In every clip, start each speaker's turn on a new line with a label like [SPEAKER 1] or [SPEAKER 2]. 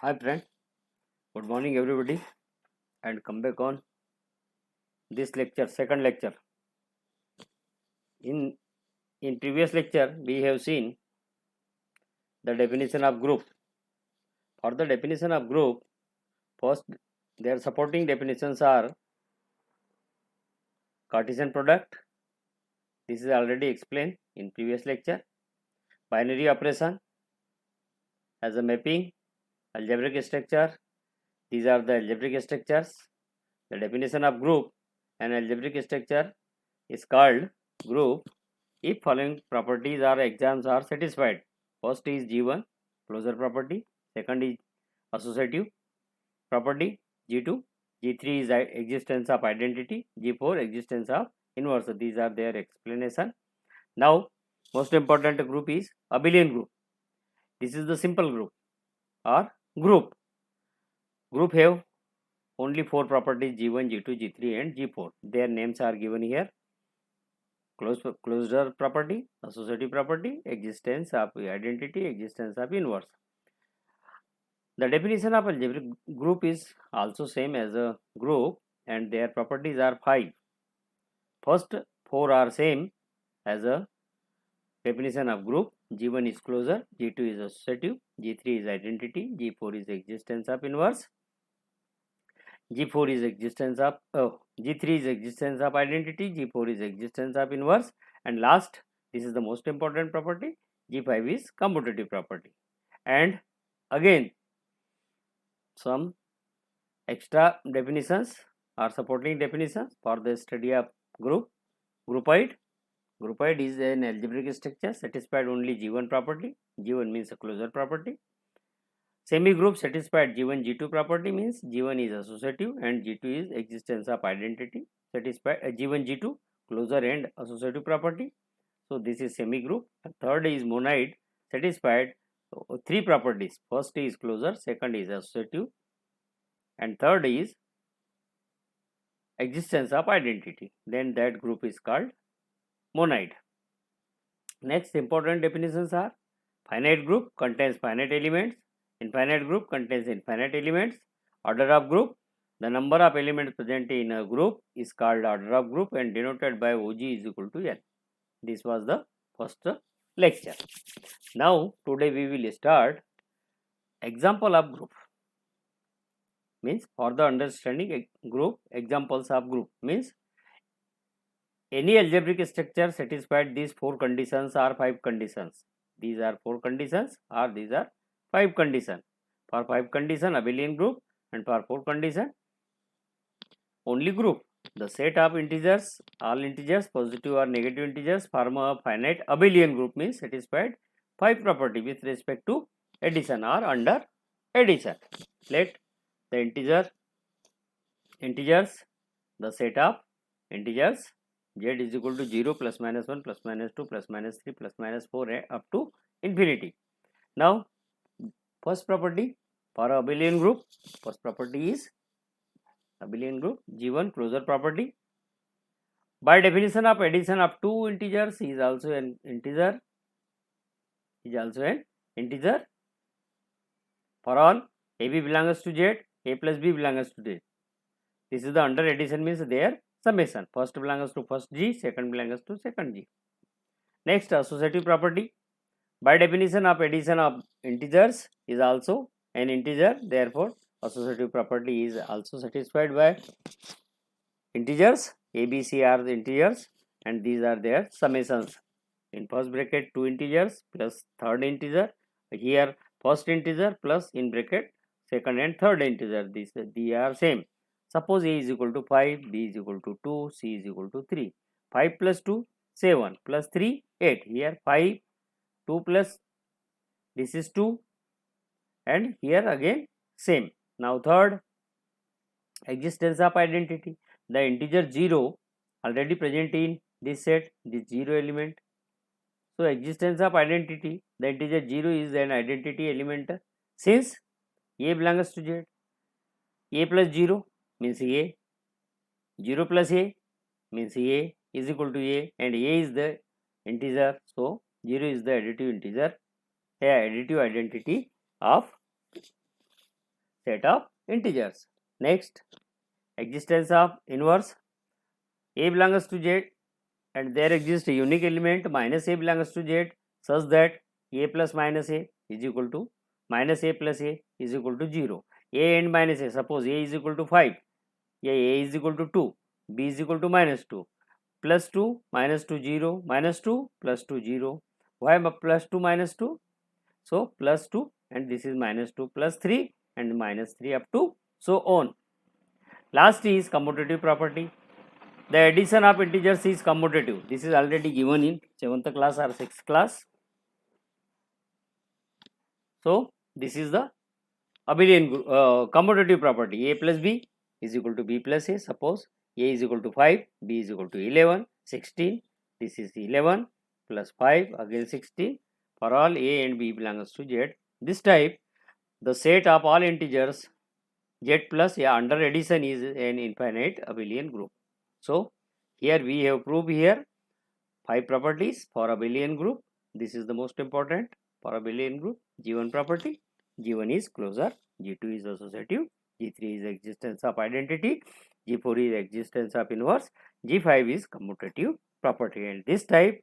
[SPEAKER 1] Hi friend, good morning everybody, and come back on this lecture, second lecture. In previous lecture we have seen the definition of group. For the definition of group, first their supporting definitions are Cartesian product. This is already explained in previous lecture. Binary operation as a mapping, algebraic structure. These are the algebraic structures. The definition of group and algebraic structure is called group if following properties or exams are satisfied. First is G1 closure property, second is associative property G2, G3 is existence of identity, G4 existence of inverse. These are their explanation. Now most important group is abelian group. This is the simple group or group. Group have only four properties G1, G2, G3 and G4. Their names are given here. Closure property, associative property, existence of identity, existence of inverse. The definition of algebraic group is also same as a group and their properties are 5. First 4 are same as a definition of group. G1 is closure, G2 is associative, G3 is identity, G4 is existence of inverse, G4 is existence of G3 is existence of identity, G4 is existence of inverse, and last, this is the most important property, G5 is commutative property. And again some extra definitions or supporting definitions for the study of group. Groupoid is an algebraic structure satisfied only G1 property. G1 means a closure property. Semi-group satisfied G1 G2 property means G1 is associative and G2 is existence of identity. Satisfied G1 G2 closure and associative property. So this is semi-group. Third is monoid satisfied three properties. First is closure, second is associative, and third is existence of identity. Then that group is called monoid. Next important definitions are finite group contains finite elements, infinite group contains infinite elements, order of group, the number of elements present in a group is called order of group and denoted by OG is equal to N. This was the first lecture. Now today we will start example of group. Means for the understanding group, examples of group means any algebraic structure satisfied these four conditions or five conditions. These are four conditions or these are five conditions. For five condition abelian group and for four condition only group. The set of integers, all integers, positive or negative integers form a finite abelian group means satisfied five property with respect to addition or under addition. Let the integers, the set of integers z is equal to 0 plus minus 1 plus minus 2 plus minus 3 plus minus 4 up to infinity. Now first property for abelian group, first property is abelian group G1 closure property. By definition of addition of two integers is also an integer, for all AB belongs to Z, A plus B belongs to Z. This is the under addition means their summation. First belongs to first G, second belongs to second G. Next associative property. By definition of addition of integers is also an integer, therefore associative property is also satisfied by integers. A, B, C are the integers and these are their summations. In first bracket 2 integers plus third integer, here first integer plus in bracket second and third integer, they are same. Suppose A is equal to 5, B is equal to 2, C is equal to 3. 5 plus 2 7 plus 3 8. Here 5, 2 plus this is 2 and here again same. Now third, existence of identity. The integer 0 already present in this set, this 0 element. So existence of identity, the integer 0 is an identity element since A belongs to Z. A plus 0 means A, 0 plus A means A is equal to A and A is the integer. So 0 is the additive integer, additive identity of set of integers. Next, existence of inverse. A belongs to Z and there exists a unique element minus A belongs to Z such that A plus minus A is equal to minus A plus A is equal to 0. A and minus A, suppose A is equal to 5, A is equal to 2, B is equal to minus 2, plus 2 minus 2 0, minus 2 plus 2 0. Why plus 2 minus 2? So plus 2 and this is minus 2 plus 3 and minus 3 up to so on. Last is commutative property. The addition of integers is commutative. This is already given in 7th class or 6th class. So this is the abelian commutative property. A plus B is equal to B plus A. Suppose A is equal to 5, B is equal to 11, 16. This is 11 plus 5 again 16. For all A and B belongs to Z. This type, the set of all integers Z plus A under addition is an infinite abelian group. So here we have proved here 5 properties for abelian group. This is the most important for abelian group. G1 property, G1 is closure, G2 is associative, G3 is existence of identity, G4 is existence of inverse, G5 is commutative property. And this type,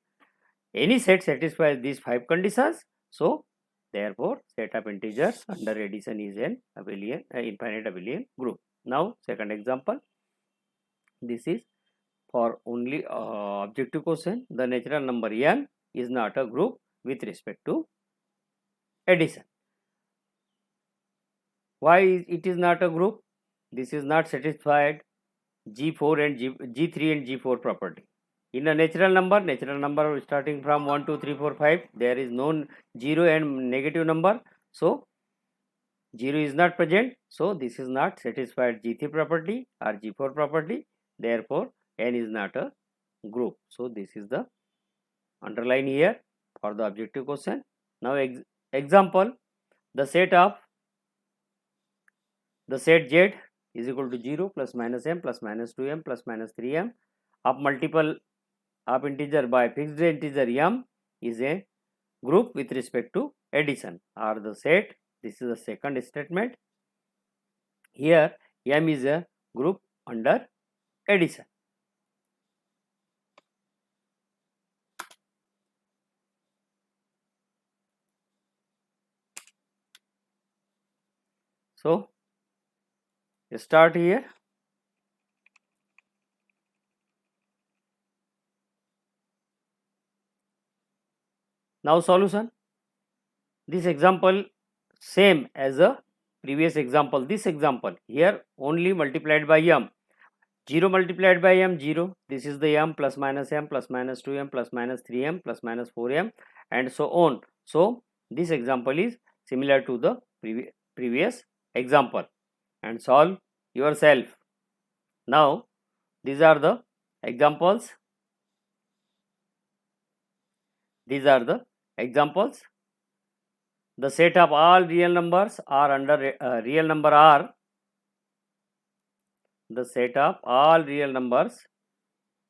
[SPEAKER 1] any set satisfies these 5 conditions. So therefore set of integers under addition is an abelian infinite abelian group. Now second example, this is for only objective question. The natural number n is not a group with respect to addition. Why it is not a group? This is not satisfied G4 and G3 and G4 property. In a natural number starting from 1, 2, 3, 4, 5, there is no 0 and negative number. So 0 is not present. So this is not satisfied G3 property or G4 property. Therefore n is not a group. So this is the underline here for the objective question. Now example, the set Z is equal to 0 plus minus m plus minus 2m plus minus 3m of multiple of integer by fixed integer m is a group with respect to addition or the set. This is the second statement. Here m is a group under addition. So start here. Now solution. This example same as a previous example. This example here only multiplied by m. 0 multiplied by m 0. This is the m plus minus 2m plus minus 3m plus minus 4m and so on. So this example is similar to the previous example and solve yourself. Now these are the examples. These are the examples. The set of all real numbers are under real number R. The set of all real numbers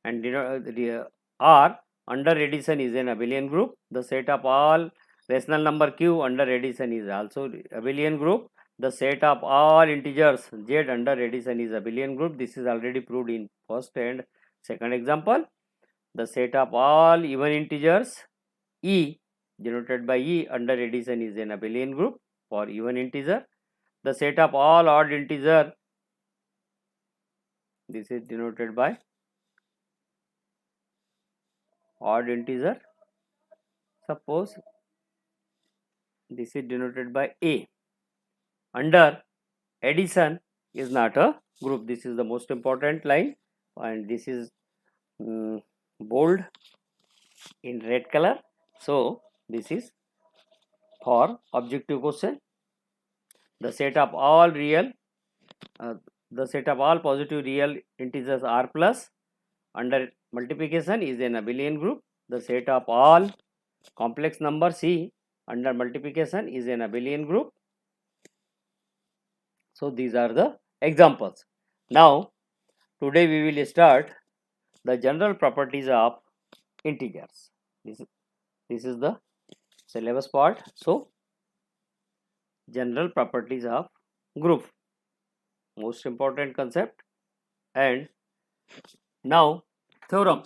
[SPEAKER 1] and R under addition is an abelian group. The set of all rational number Q under addition is also abelian group. The set of all integers Z under addition is abelian group. This is already proved in first and second example. The set of all even integers E denoted by E under addition is an abelian group for even integer. The set of all odd integer, this is denoted by odd integer. Suppose this is denoted by A. Under addition is not a group. This is the most important line and this is bold in red color. So this is for objective question. The set of all real, the set of all positive real integers R plus under multiplication is an abelian group. The set of all complex number C under multiplication is an abelian group. So these are the examples. Now today we will start the general properties of integers. This is the syllabus part. So general properties of group. Most important concept. And now theorem.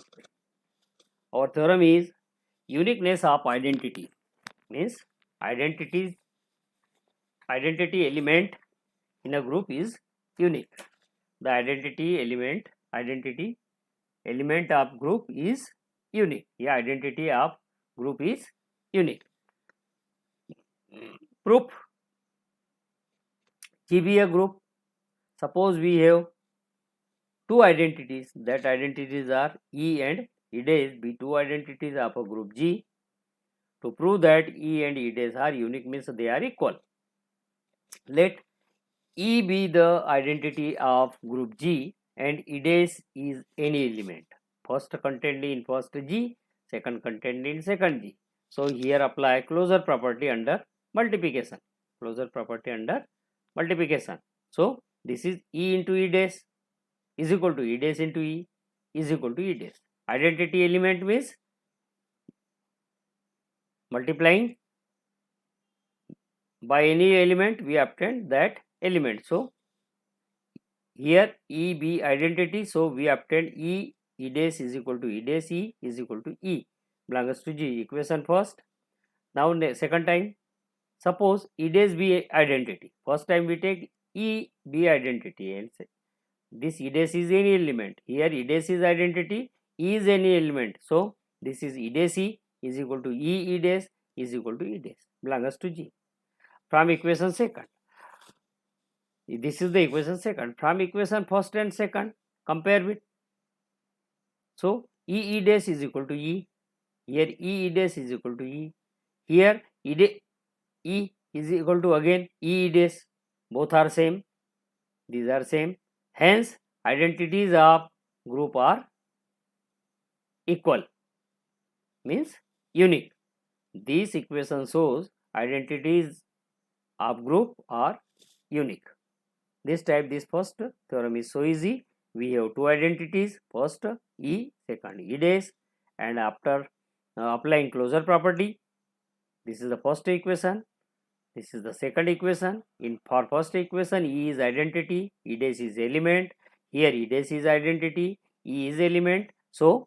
[SPEAKER 1] Our theorem is uniqueness of identity. Means identity element in a group is unique. The identity element of group is unique. Yeah, identity of group is unique. Proof. G be a group. Suppose we have two identities. That identities are E and E days be two identities of a group G. To prove that E and E days are unique means they are equal. Let E be the identity of group G and E days is any element. First contained in first G, second contained in second G. So here apply closure property under multiplication. Closure property under multiplication. So this is E into E days is equal to E days into E is equal to E days. Identity element means multiplying by any element we obtain that element. So here E be identity, so we obtain E dash is equal to E dash E is equal to E belongs to G. Equation first. Now second time, suppose E dash be identity. First time we take E be identity and say this E dash is any element. Here E dash is identity, E is any element. So this is E dash E is equal to E dash is equal to E dash belongs to G. From equation second. This is the equation second. From equation first and second, compare with. So E dash is equal to E. Here E dash is equal to E. Here E is equal to again E dash. Both are same. These are same. Hence, identities of group are equal. Means unique. This equation shows identities of group are unique. This first theorem is so easy. We have two identities, first E, second E dash, and after applying closure property, this is the first equation, this is the second equation. For first equation, E is identity, E dash is element. Here E dash is identity, E is element. So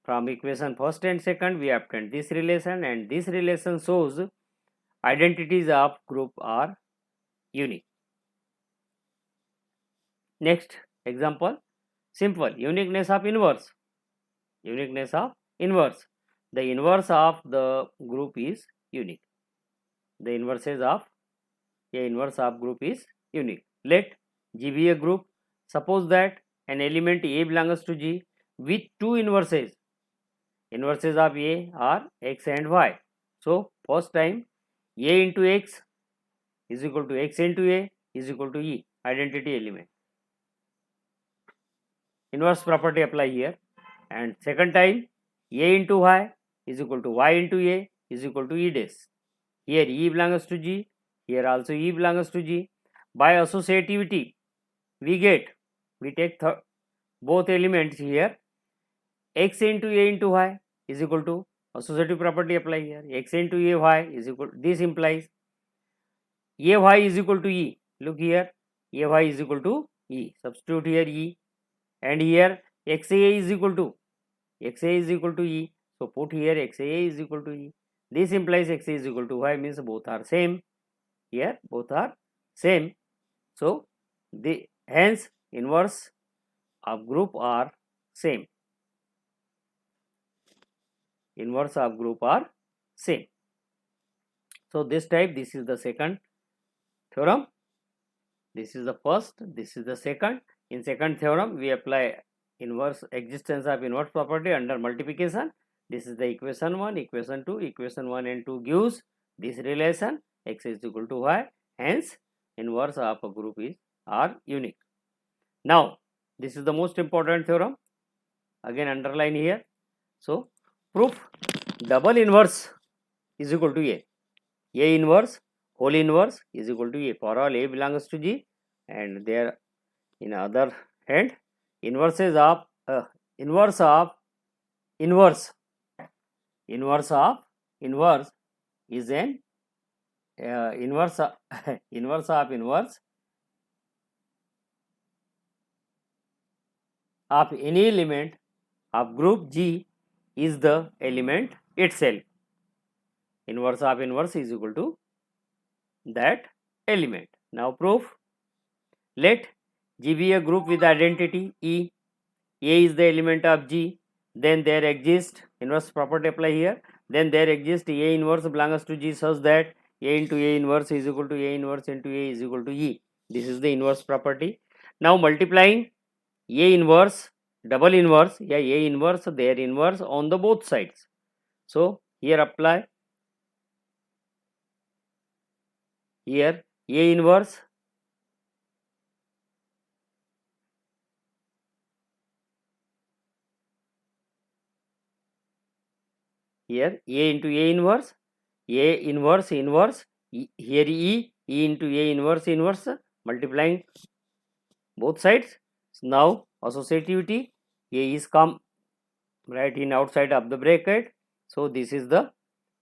[SPEAKER 1] from equation first and second, we obtain this relation, and this relation shows identities of group are unique. Next example, simple uniqueness of inverse. Uniqueness of inverse. The inverse of the group is unique. The inverses of inverse of group is unique. Let G be a group. Suppose that an element A belongs to G with two inverses. Inverses of A are X and Y. So first time A into X is equal to X into A is equal to E, identity element. Inverse property apply here. And second time A into Y is equal to Y into A is equal to E dash. Here E belongs to G, here also E belongs to G. By associativity, we take both elements here. X into A into Y is equal to, associative property apply here, X into A Y is equal, this implies A Y is equal to E. Look here, A Y is equal to E. Substitute here E, and here XA is equal to E. So put here XA is equal to E. This implies XA is equal to Y, means both are same. Here both are same. So the hence inverse of group are same. Inverse of group are same. So this is the second theorem. This is the first, this is the second. In second theorem, we apply existence of inverse property under multiplication. This is the equation 1, equation 2. Equation 1 and 2 gives this relation, X is equal to Y. Hence, inverse of a group are unique. Now, this is the most important theorem. Again, underline here. So, proof double inverse is equal to A. A inverse whole inverse is equal to A. For all A belongs to G, and there in other hand inverses of inverse is an inverse inverse of inverse of any element of group G is the element itself. Inverse of inverse is equal to that element. Now proof. Let G be a group with identity E. A is the element of G. Then there exists, inverse property apply here. Then there exists A inverse belongs to G such that A into A inverse is equal to A inverse into A is equal to E. This is the inverse property. Now multiplying A inverse, double inverse, yeah, A inverse, their inverse on the both sides. So here apply. Here A inverse here A into A inverse inverse here E into A inverse multiplying both sides. Now associativity, A is come right in outside of the bracket. So this is the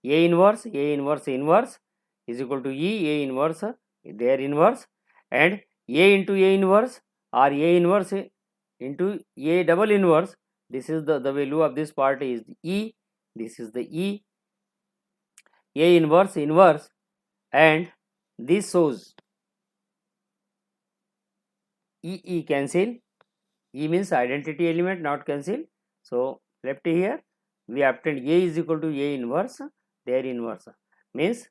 [SPEAKER 1] A inverse is equal to E A inverse their inverse, and A into A inverse or A inverse into A double inverse. This is the value of this part is E. This is the E. A inverse and this shows E cancel. E means identity element not cancel. So left here we obtained A is equal to A inverse their inverse, means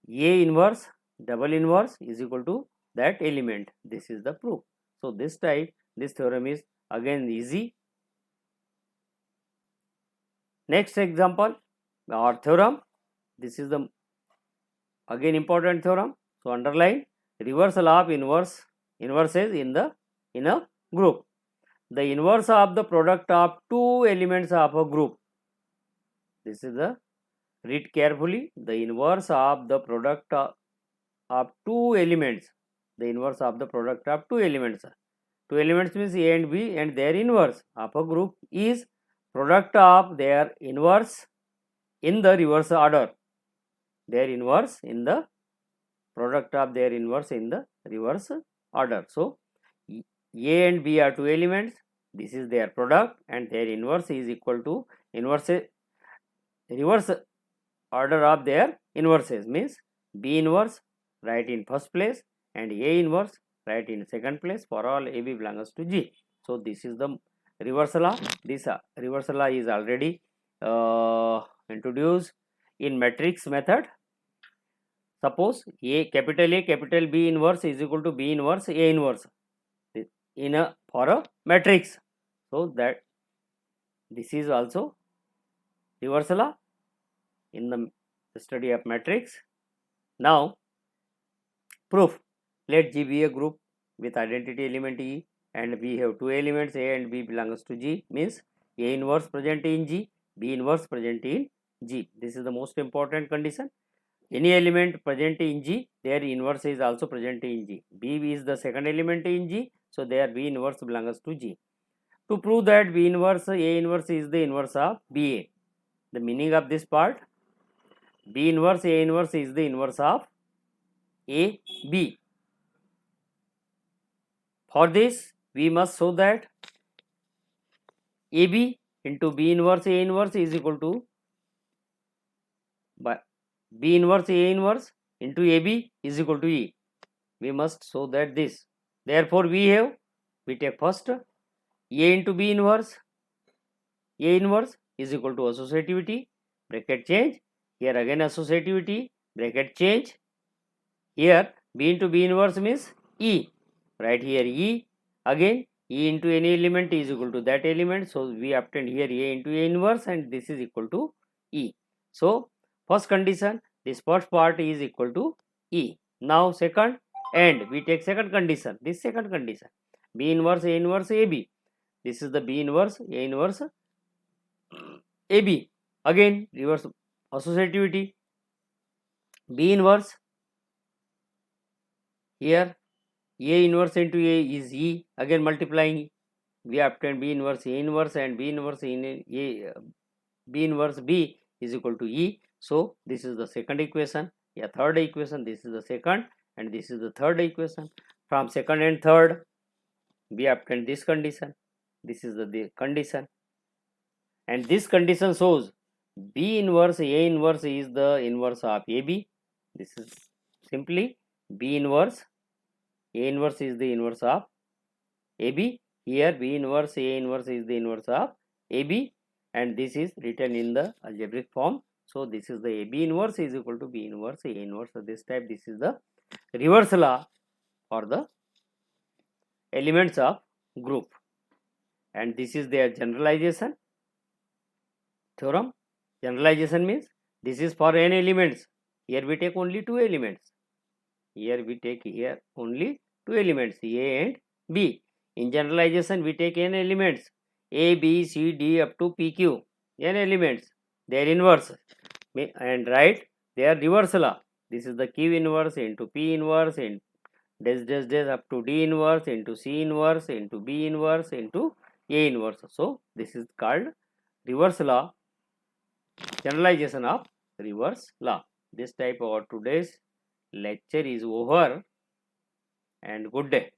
[SPEAKER 1] A inverse double inverse is equal to that element. This is the proof. So this theorem is again easy. Next example or theorem. This is the again important theorem. So underline reversal of inverses in a group. The inverse of the product of two elements of a group. This is the read carefully. The inverse of the product of two elements. The inverse of the product of two elements. Two elements means A and B and their inverse of a group is product of their inverse in the reverse order. Their inverse in the product of their inverse in the reverse order. So A and B are two elements. This is their product and their inverse is equal to reverse order of their inverses, means B inverse write in first place and A inverse write in second place for all AB belongs to G. So this is the reversal law. This reversal law is already introduced in matrix method. Suppose A capital B inverse is equal to B inverse A inverse in a for a matrix. So that this is also reversal law in the study of matrix. Now proof. Let G be a group with identity element E and we have two elements A and B belongs to G, means A inverse present in G, B inverse present in G. This is the most important condition. Any element present in G, their inverse is also present in G. B is the second element in G, so their B inverse belongs to G. To prove that B inverse A inverse is the inverse of BA, the meaning of this part, B inverse A inverse is the inverse of AB. For this, we must show that AB into B inverse A inverse is equal to B inverse A inverse into AB is equal to E. We must show that this. Therefore, we take first A into B inverse. A inverse is equal to associativity, bracket change. Here again associativity, bracket change. Here B into B inverse means E. Right here E. Again E into any element is equal to that element. So we obtained here A into A inverse and this is equal to E. So first condition, this first part is equal to E. Now second, and we take second condition. This second condition, B inverse A inverse AB. This is the B inverse A inverse AB. Again reverse associativity. B inverse here A inverse into A is E. Again multiplying, we obtain B inverse A inverse and B inverse in A B inverse B is equal to E. So this is the second equation. Yeah, third equation, this is the second and this is the third equation. From second and third, we obtain this condition. This is the condition. And this condition shows B inverse A inverse is the inverse of AB. This is simply B inverse A inverse is the inverse of AB. Here B inverse A inverse is the inverse of AB, and this is written in the algebraic form. So this is the AB inverse is equal to B inverse A inverse. So this type, this is the reverse law for the elements of group, and this is their generalization theorem. Generalization means this is for n elements. Here we take only two elements. Here we take here only two elements, A and B. In generalization, we take n elements, A, B, C, D up to PQ, n elements, their inverse, and write their reverse law. This is the Q inverse into P inverse and dash up to D inverse into C inverse into B inverse into A inverse. So this is called reverse law, generalization of reverse law. This type of today's lecture is over, and good day.